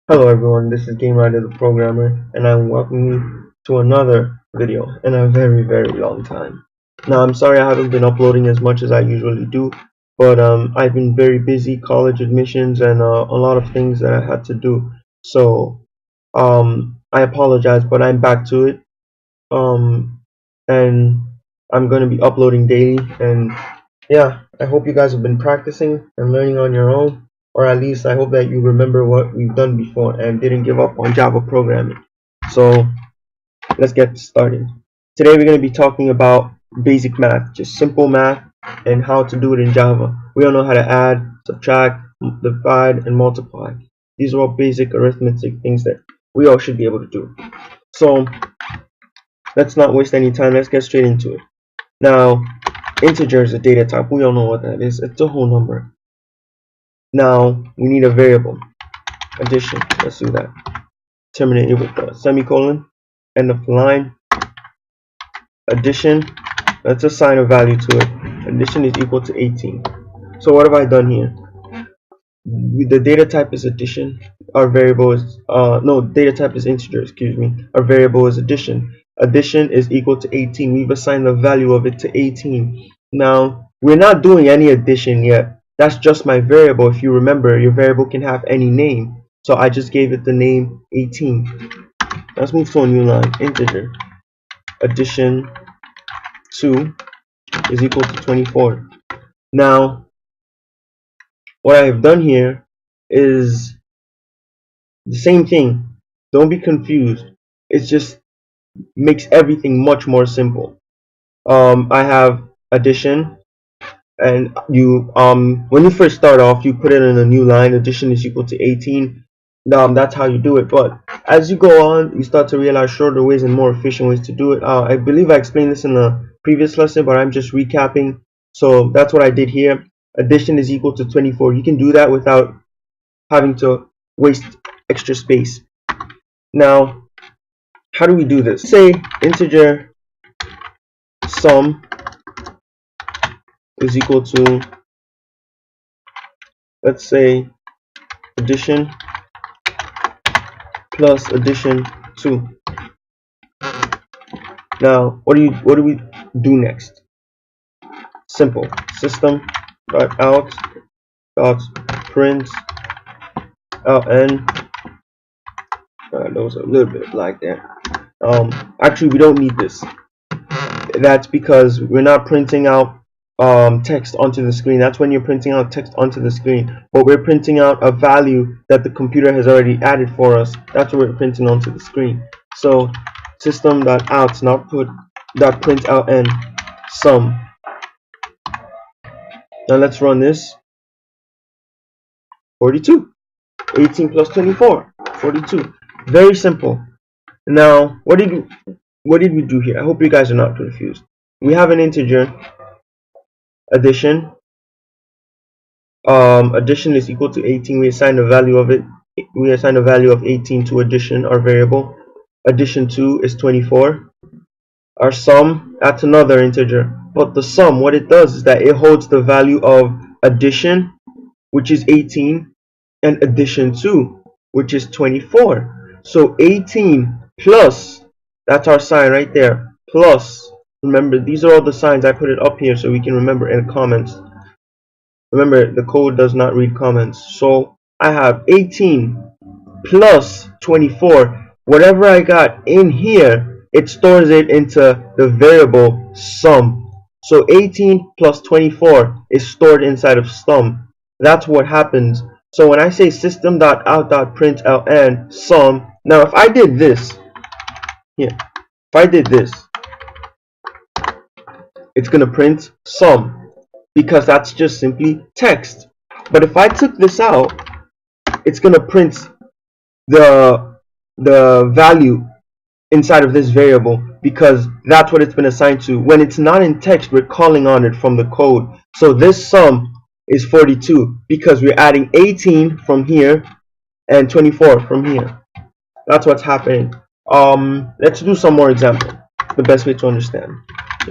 Hello everyone, this is Game Rider the Programmer, and I'm welcoming you to another video in a very long time. Now I'm sorry I haven't been uploading as much as I usually do, but I've been very busy, college admissions and a lot of things that I had to do. So I apologize, but I'm back to it. And I'm going to be uploading daily, and yeah, I hope you guys have been practicing and learning on your own, or at least I hope that you remember what we've done before and didn't give up on Java programming. So let's get started. Today we're going to be talking about basic math, just simple math, and how to do it in Java. We all know how to add, subtract, divide, and multiply. These are all basic arithmetic things that we all should be able to do. So let's not waste any time. Let's get straight into it. Now, integer is a data type. We all know what that is. It's a whole number. Now, we need a variable. Addition. Let's do that. Terminate it with a semicolon. End of the line. Addition. Let's assign a value to it. Addition is equal to 18. So what have I done here? The data type is addition. Our variable is data type is integer, excuse me. Our variable is addition. Addition is equal to 18. We've assigned the value of it to 18. Now, we're not doing any addition yet. That's just my variable. If you remember, your variable can have any name. So I just gave it the name 18. Let's move to a new line. Integer. Addition 2 is equal to 24. Now, what I have done here is the same thing. Don't be confused. It just makes everything much more simple. I have addition, and you when you first start off, you put it in a new line. Addition is equal to 18. That's how you do it. But as you go on, you start to realize shorter ways and more efficient ways to do it. I believe I explained this in the previous lesson, but I'm just recapping. So that's what I did here. Addition is equal to 24. You can do that without having to waste extra space. Now, how do we do this? Say integer sum is equal to, let's say, addition plus addition 2. Now, what do we do next? Simple. System dot out dot print ln. There was a little bit of lag there. Actually, we don't need this. That's because we're not printing out text onto the screen. That's when you're printing out text onto the screen. But we're printing out a value that the computer has already added for us. That's what we're printing onto the screen. So system.out.print ln sum. Now let's run this. 42. 18 plus 24. 42. Very simple. Now, what did we do here? I hope you guys are not confused. We have an integer, addition. Addition is equal to 18. We assign a value of it. We assign a value of 18 to addition, our variable. Addition 2 is 24. Our sum, that's another integer. But the sum, what it does is that it holds the value of addition, which is 18, and addition 2, which is 24. So 18 plus, that's our sign right there, plus, remember these are all the signs. I put it up here so we can remember in the comments. Remember, the code does not read comments. So I have 18 plus 24. Whatever I got in here, it stores it into the variable sum. So 18 plus 24 is stored inside of sum. That's what happens. So when I say system.out.println sum, now if I did this, here, if I did this, it's going to print sum, because that's just simply text. But if I took this out, it's going to print the value inside of this variable, because that's what it's been assigned to. When it's not in text, we're calling on it from the code. So this sum is 42 because we're adding 18 from here and 24 from here. That's what's happening. Let's do some more example. The best way to understand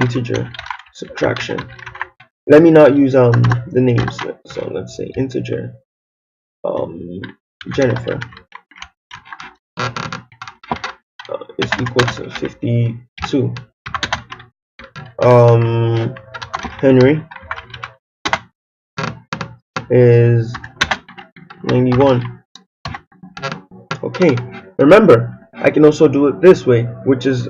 integer subtraction. Let me not use the names. So let's say integer Jennifer is equal to 52. Henry is 91. Okay, remember, I can also do it this way, which is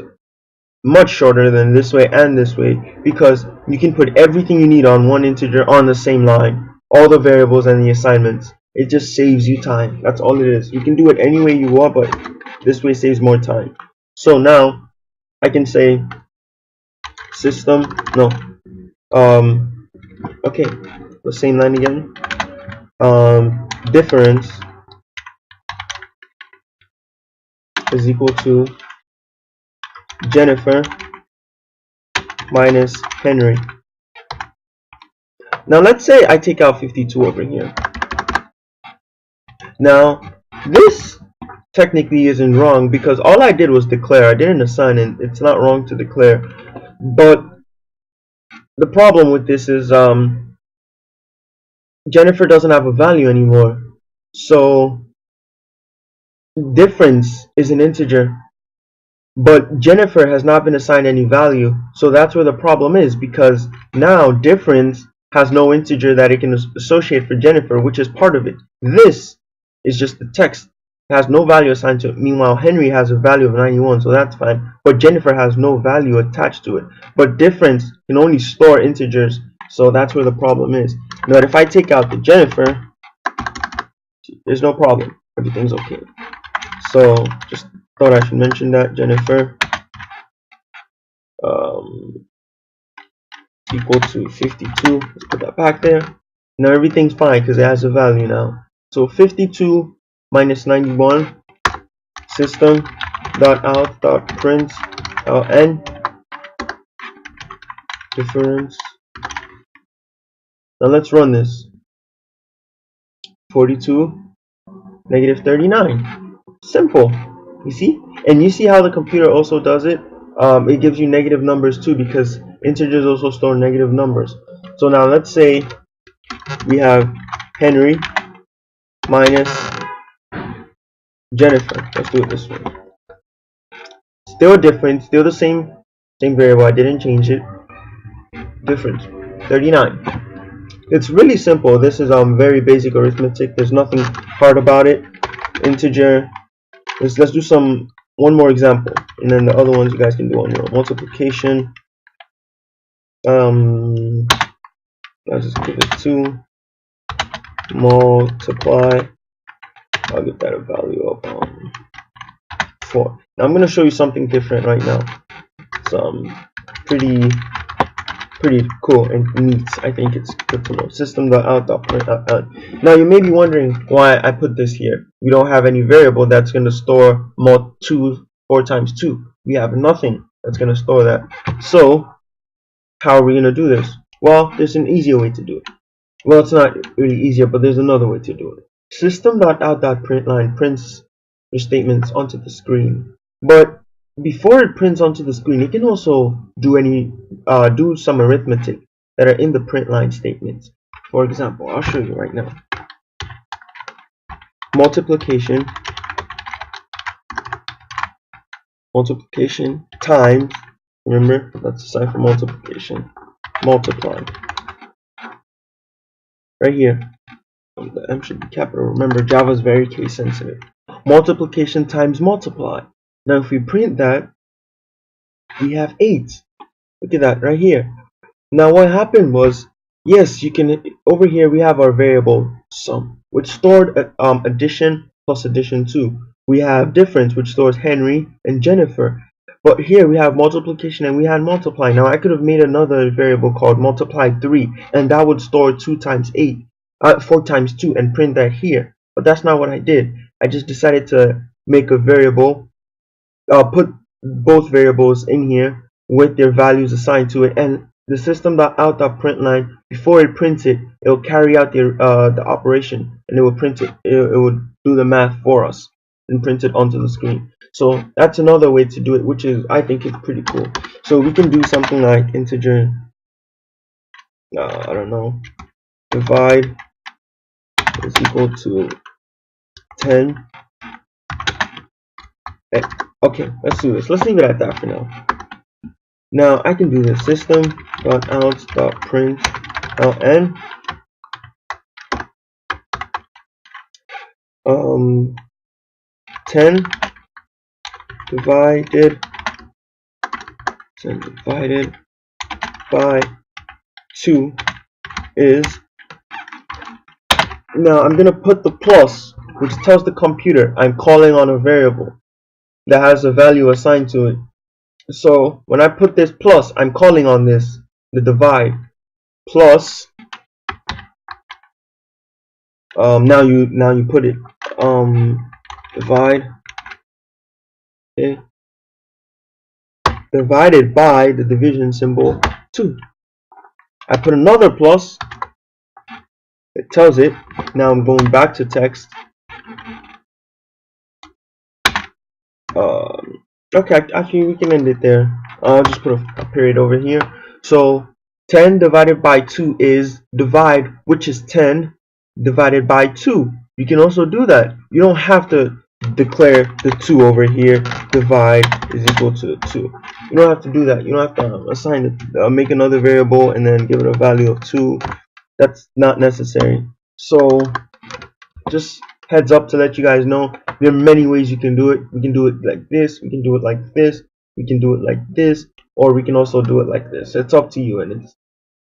much shorter than this way and this way, because you can put everything you need on one integer on the same line, all the variables and the assignments. It just saves you time. That's all it is. You can do it any way you want, but this way saves more time. So now I can say system, no, okay, the same line again. Difference is equal to Jennifer minus Henry. Now let's say I take out 52 over here. Now this technically isn't wrong because all I did was declare. I didn't assign, and it's not wrong to declare. But the problem with this is Jennifer doesn't have a value anymore. So difference is an integer, but Jennifer has not been assigned any value. So that's where the problem is, because now difference has no integer that it can associate for Jennifer, which is part of it. This is just the text. It has no value assigned to it. Meanwhile, Henry has a value of 91, so that's fine. But Jennifer has no value attached to it. But difference can only store integers, so that's where the problem is. Now, if I take out the Jennifer, there's no problem. Everything's okay. So, just thought I should mention that. Jennifer equal to 52. Let's put that back there. Now everything's fine because it has a value now. So 52 minus 91, system dot out dot print ln difference. Now let's run this. 42 negative 39. Simple. You see? And you see how the computer also does it? It gives you negative numbers too, because integers also store negative numbers. So now let's say we have Henry minus Jennifer. Let's do it this way. Still different, still the same variable. I didn't change it. Difference 39. It's really simple. This is very basic arithmetic. There's nothing hard about it. Integer. Let's do one more example, and then the other ones you guys can do on your own. Multiplication. I'll just give it 2. Multiply. I'll give that a value of 4. Now I'm going to show you something different right now. It's pretty cool and neat. I think it's good to know. System.out.println. Now you may be wondering why I put this here. We don't have any variable that's going to store 4 times 2. We have nothing that's going to store that. So how are we going to do this? Well, there's an easier way to do it. Well, it's not really easier, but there's another way to do it. System.out.println prints your statements onto the screen. But before it prints onto the screen, it can also do some arithmetic that are in the print line statements. For example, I'll show you right now. Multiplication times, remember, that's the sign for multiplication, multiply. Right here, the M should be capital. Remember, Java is very case sensitive. Multiplication times multiply. Now if we print that, we have 8. Look at that right here. Now what happened was, yes, you can, over here we have our variable sum, which stored addition plus addition 2. We have difference, which stores Henry and Jennifer. But here we have multiplication and we had multiply. Now I could have made another variable called multiply 3, and that would store 4 times 2 and print that here. But that's not what I did. I just decided to make a variable, put both variables in here with their values assigned to it, and the system.out.println, before it prints it, it will carry out the operation, and it will print it. It will do the math for us and print it onto the screen. So that's another way to do it, which is, I think, it's pretty cool. So we can do something like integer, I don't know, divide is equal to 10. Okay, let's do this. Let's leave it at that for now. Now I can do this system.out.println 10 divided by 2 is, now I'm gonna put the plus, which tells the computer I'm calling on a variable that has a value assigned to it. So when I put this plus, I'm calling on this, the divide, plus now you put it divide, okay, divided by the division symbol 2. I put another plus, it tells it. Now I'm going back to text. Okay, actually we can end it there. I'll just put a period over here. So 10 divided by 2 is divide, which is 10 divided by 2. You can also do that. You don't have to declare the 2 over here. Divide is equal to 2. You don't have to do that. You don't have to assign it, make another variable and then give it a value of 2. That's not necessary. So just heads up to let you guys know, there are many ways you can do it. We can do it like this, we can do it like this, we can do it like this, or we can also do it like this. It's up to you, and it's,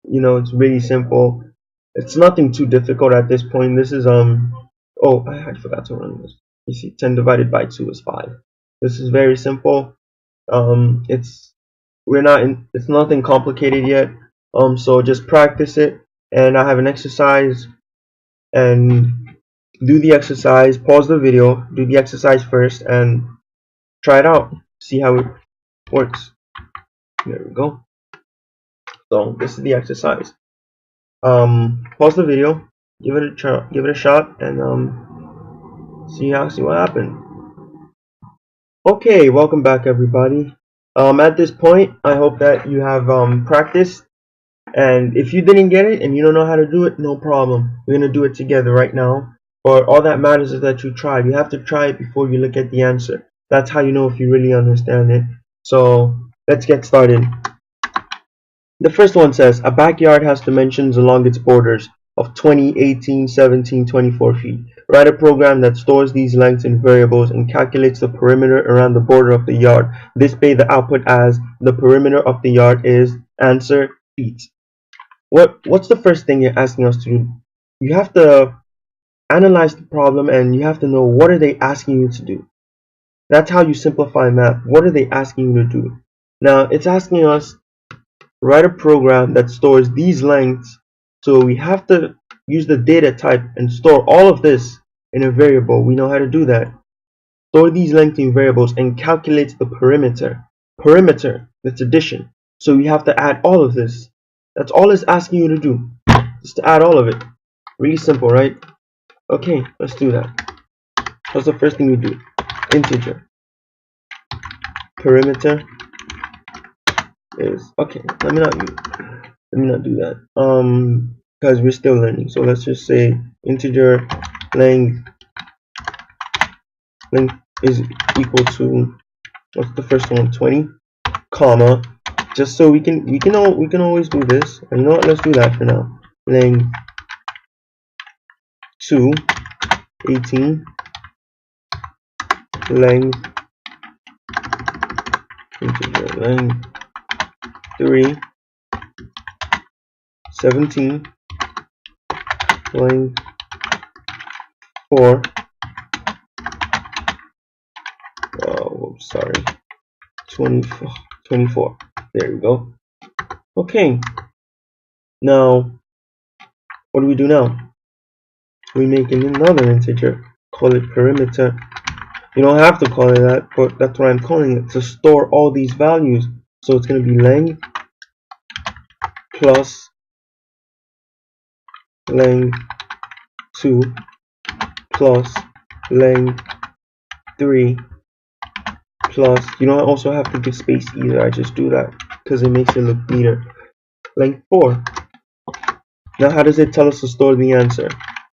you know, it's really simple. It's nothing too difficult at this point. This is oh, I forgot to run this. You see, 10 divided by 2 is 5. This is very simple. It's nothing complicated yet. So just practice it, and I have an exercise, and do the exercise, pause the video, do the exercise first, and try it out. See how it works. There we go. So this is the exercise. Pause the video, give it a shot, and see what happened. Okay, welcome back everybody. At this point, I hope that you have practiced. And if you didn't get it and you don't know how to do it, no problem. We're gonna do it together right now. But all that matters is that you tried. You have to try it before you look at the answer. That's how you know if you really understand it. So let's get started. The first one says, a backyard has dimensions along its borders of 20, 18, 17, 24 feet. Write a program that stores these lengths in variables and calculates the perimeter around the border of the yard. Display the output as the perimeter of the yard is answer feet. What's the first thing you're asking us to do? You have to analyze the problem and you have to know, what are they asking you to do? That's how you simplify math. What are they asking you to do? Now it's asking us write a program that stores these lengths, so we have to use the data type and store all of this in a variable. We know how to do that. Store these lengths in variables and calculate the perimeter. Perimeter, that's addition. So we have to add all of this. That's all it's asking you to do, just to add all of it. Really simple, right? Okay, let's do that. What's the first thing we do? Integer. Perimeter is, okay, let me not do that. Because we're still learning. So let's just say integer length is equal to, what's the first one? 20, comma, just so we can always do this. And you know what? Let's do that for now. Length 2, 18, length integer length 3, 17, length 4, sorry, 24. There we go. Okay, now what do we do now? We make another integer, call it perimeter. You don't have to call it that, but that's what I'm calling it, to store all these values. So it's going to be length plus length 2 plus length 3 plus, you don't also have to give space either, I just do that because it makes it look neater. Length 4. Now how does it tell us to store the answer?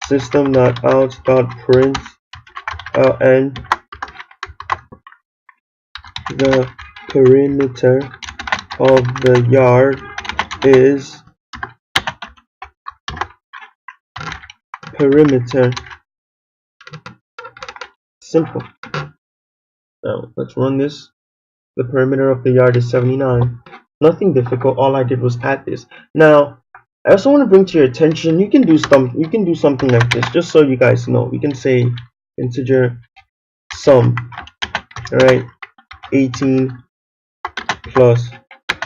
System.out.println ln the perimeter of the yard is perimeter. Simple. Now let's run this. The perimeter of the yard is 79. Nothing difficult. All I did was add this. Now I also want to bring to your attention, you can do something like this, just so you guys know. We can say integer sum, right? 18 plus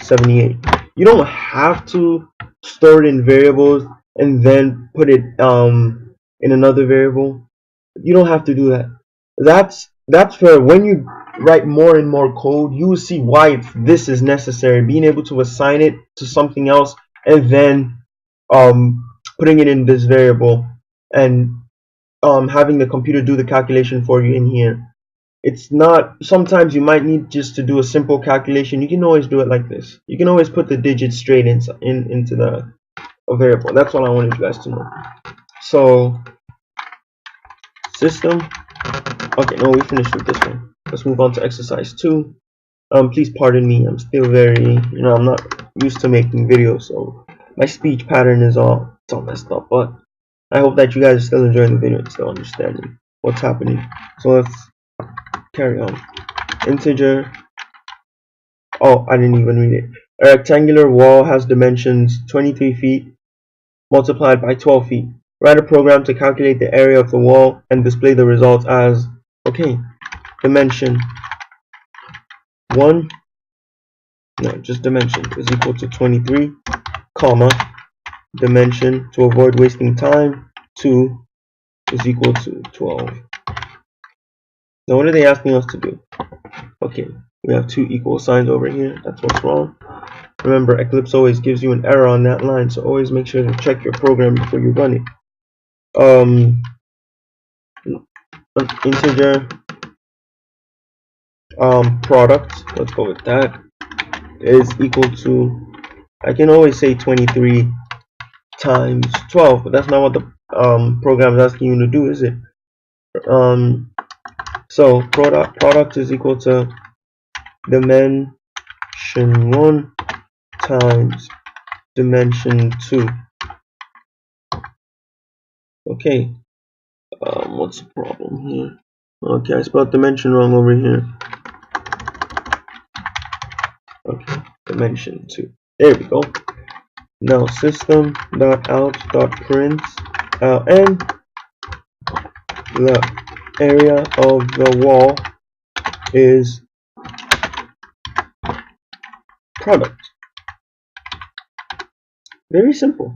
78. You don't have to store it in variables and then put it in another variable. You don't have to do that. That's where when you write more and more code, you will see why this is necessary. Being able to assign it to something else and then putting it in this variable and having the computer do the calculation for you in here. It's not, sometimes you might need just to do a simple calculation. You can always do it like this. You can always put the digits straight into the variable. That's all I wanted you guys to know. So system. Okay, no, we finished with this one. Let's move on to exercise 2. Please pardon me. I'm still very, I'm not used to making videos, so my speech pattern is all messed up. But I hope that you guys are still enjoying the video and still understanding what's happening. So let's carry on. Integer. Oh, I didn't even read it. A rectangular wall has dimensions 23 feet multiplied by 12 feet. Write a program to calculate the area of the wall and display the results as, okay, dimension 1, no, just dimension is equal to 23, comma, dimension, to avoid wasting time, 2 is equal to 12. Now what are they asking us to do? Okay, we have 2 equal signs over here. That's what's wrong. Remember, Eclipse always gives you an error on that line, so always make sure to check your program before you run it. Integer product, let's go with that, is equal to, I can always say 23 times 12, but that's not what the program is asking you to do, is it? So product is equal to dimension 1 times dimension 2. Okay, what's the problem here? Okay, I spelled dimension wrong over here. Okay, dimension 2. There we go. Now system.out.println the area of the wall is product. Very simple.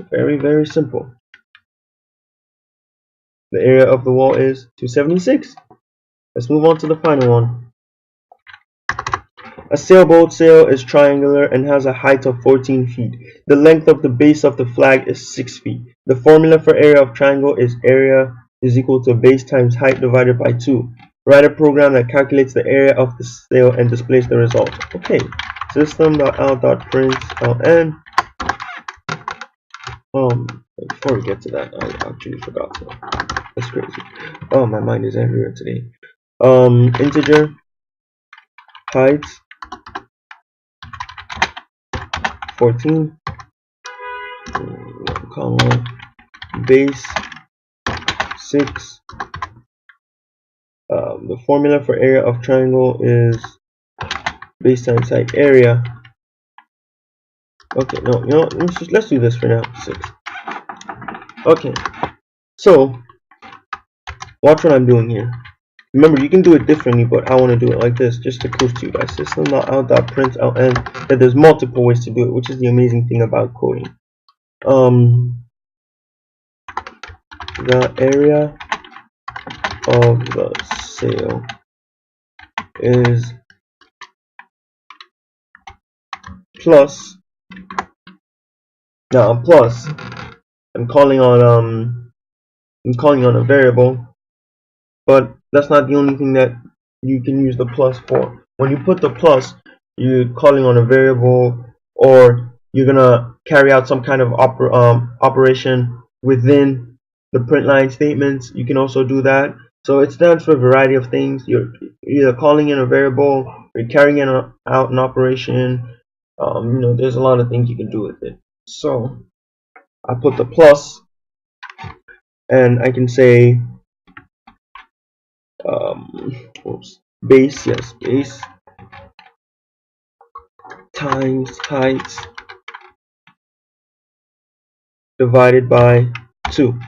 Very, very simple. The area of the wall is 276. Let's move on to the final one. A sailboat sail is triangular and has a height of 14 feet. The length of the base of the flag is 6 feet. The formula for area of triangle is area is equal to base times height divided by 2. Write a program that calculates the area of the sail and displays the result. Okay, system.out.println. Before we get to that, I actually forgot. That's crazy. Oh, my mind is everywhere today. Integer height 14, comma, base 6. The formula for area of triangle is base times height area. Okay, no, let's do this for now. 6. Okay, so watch what I'm doing here. Remember, you can do it differently, but I want to do it like this just to prove to you guys. System.out.println that there's multiple ways to do it, which is the amazing thing about coding. The area of the sail is plus. Now plus, I'm calling on a variable, but that's not the only thing that you can use the plus for. When you put the plus, you're calling on a variable, or you're gonna carry out some kind of operation within the print line statements, you can also do that. So it stands for a variety of things. You're either calling in a variable, you're carrying out an operation. There's a lot of things you can do with it. So I put the plus, and I can say base, yes, base times height divided by 2.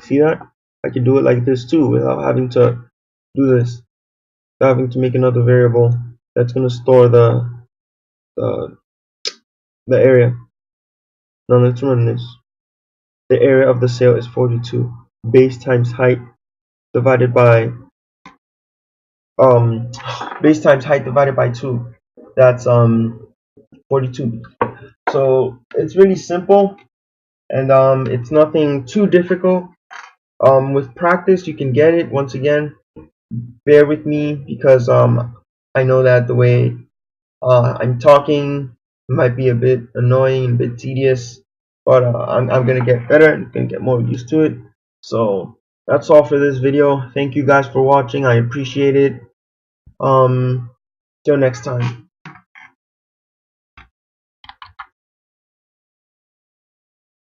See that? I can do it like this too without having to do this, without having to make another variable that's going to store the the area. Now let's run this. The area of the sale is 42. Base times height divided by base times height divided by 2. That's 42. So it's really simple, and it's nothing too difficult. With practice you can get it. Once again, bear with me because I know that the way I'm talking might be a bit annoying and a bit tedious, but I'm gonna get better and gonna get more used to it. So that's all for this video. Thank you guys for watching. I appreciate it. Till next time.